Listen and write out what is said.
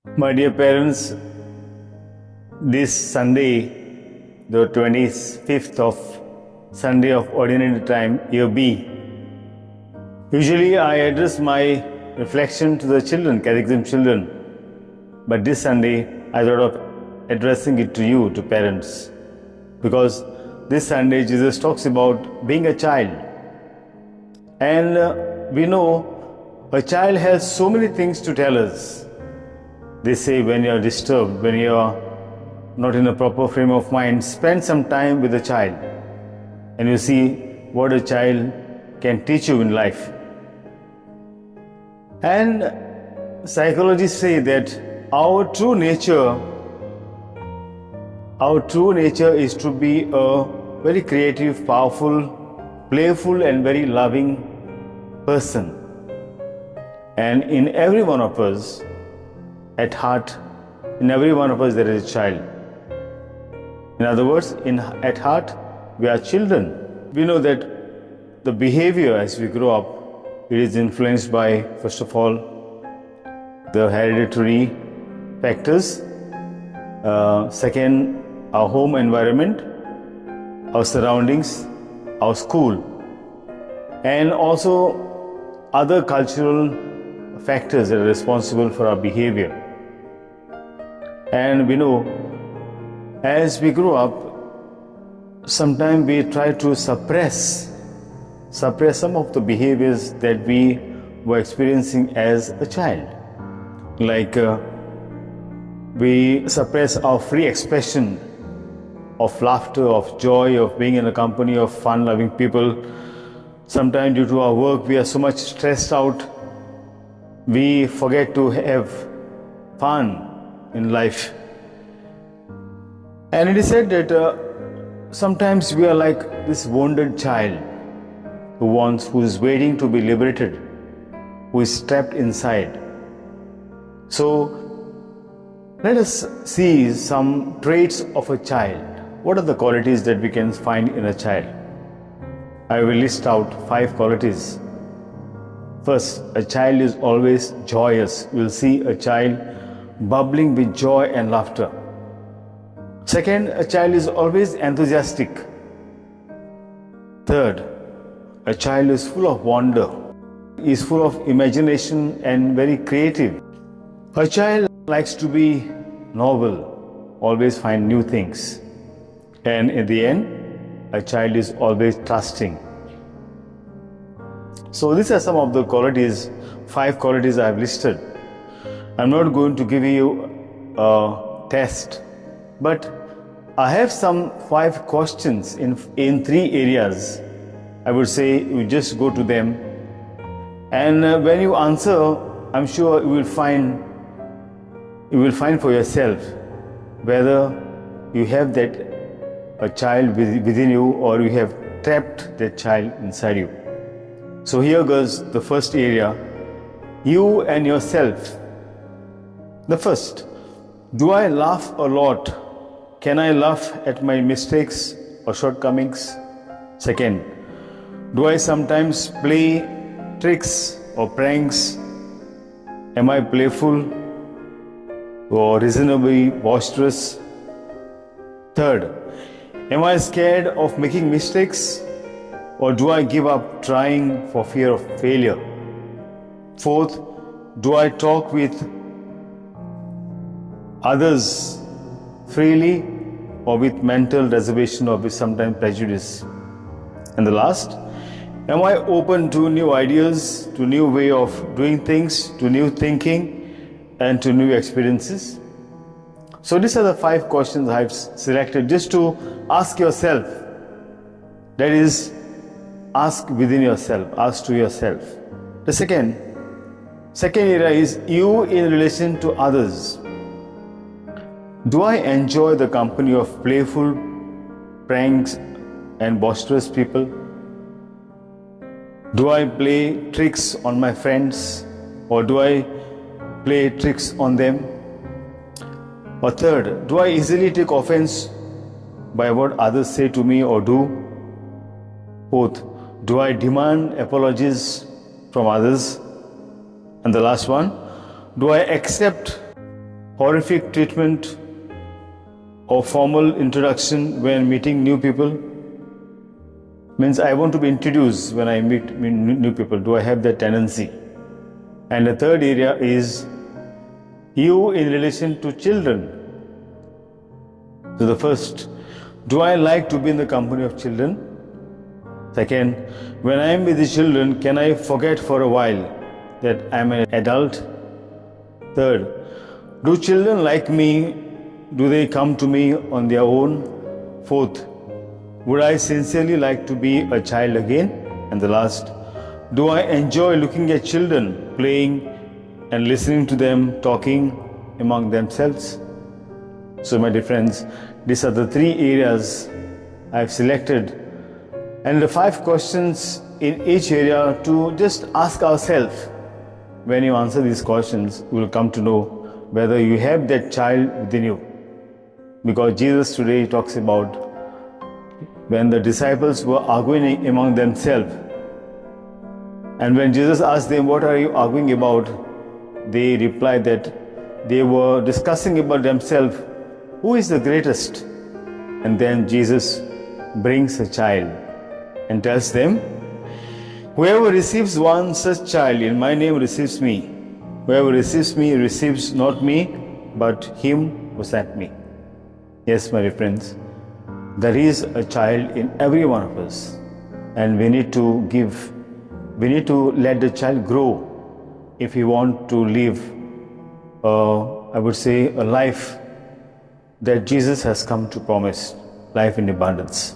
My dear parents, this Sunday, the 25th of Sunday of Ordinary Time, Year B, usually I address my reflection to the children, catechism children. But this Sunday, I thought of addressing it to you, to parents. Because this Sunday, Jesus talks about being a child. And we know a child has so many things to tell us. They say when you are disturbed, when you are not in a proper frame of mind, spend some time with a child and you see what a child can teach you in life. And psychologists say that our true nature is to be a very creative, powerful, playful and very loving person. And in every one of us, at heart, in every one of us there is a child. In other words, at heart, we are children. We know that the behavior as we grow up, it is influenced by, first of all, the hereditary factors. Second, our home environment, our surroundings, our school, and also other cultural factors that are responsible for our behavior. And we know, as we grow up, sometimes we try to suppress some of the behaviors that we were experiencing as a child. Like we suppress our free expression of laughter, of joy, of being in a company of fun-loving people. Sometimes due to our work, we are so much stressed out, we forget to have fun in life. And it is said that sometimes we are like this wounded child who is waiting to be liberated, who is trapped inside. So let us see some traits of a child. What are the qualities that we can find in a child? I will list out 5 qualities. First, a child is always joyous. You will see a child bubbling with joy and laughter. Second, a child is always enthusiastic. Third, a child is full of wonder, is full of imagination and very creative. A child likes to be novel, always find new things. And in the end, a child is always trusting. So these are some of the qualities, 5 qualities I have listed. I'm not going to give you a test, but I have some 5 questions in 3 areas. I would say you just go to them, and when you answer, I'm sure you will find for yourself whether you have a child within you or you have trapped that child inside you. So here goes the first area, you and yourself. The first, do I laugh a lot? Can I laugh at my mistakes or shortcomings? Second, do I sometimes play tricks or pranks? Am I playful or reasonably boisterous? Third, am I scared of making mistakes or do I give up trying for fear of failure? Fourth, do I talk with others freely or with mental reservation or with sometimes prejudice? And the last, am I open to new ideas, to new way of doing things, to new thinking and to new experiences? So these are the 5 questions I have selected just to ask yourself. That is, ask within yourself, ask to yourself. The second area is you in relation to others. Do I enjoy the company of playful, pranks and boisterous people? Do I play tricks on my friends or do I play tricks on them? Or third, do I easily take offense by what others say to me or do? Fourth, do I demand apologies from others? And the last one, do I accept horrific treatment or formal introduction when meeting new people? Means I want to be introduced when I meet new people. Do I have that tendency? And the third area is you in relation to children. So the first, do I like to be in the company of children? Second, when I am with the children, can I forget for a while that I am an adult? Third, do children like me? Do they come to me on their own? Fourth, would I sincerely like to be a child again? And the last, do I enjoy looking at children playing and listening to them talking among themselves? So my dear friends, these are the three areas I have selected, and the 5 questions in each area to just ask ourselves. When you answer these questions, you will come to know whether you have that child within you. Because Jesus today talks about when the disciples were arguing among themselves, and when Jesus asked them, what are you arguing about? They replied that they were discussing about themselves, who is the greatest? And then Jesus brings a child and tells them, whoever receives one such child in my name receives me. Whoever receives me receives not me, but him who sent me. Yes, my dear friends, there is a child in every one of us, and we need to let the child grow if we want to live, I would say, a life that Jesus has come to promise, life in abundance.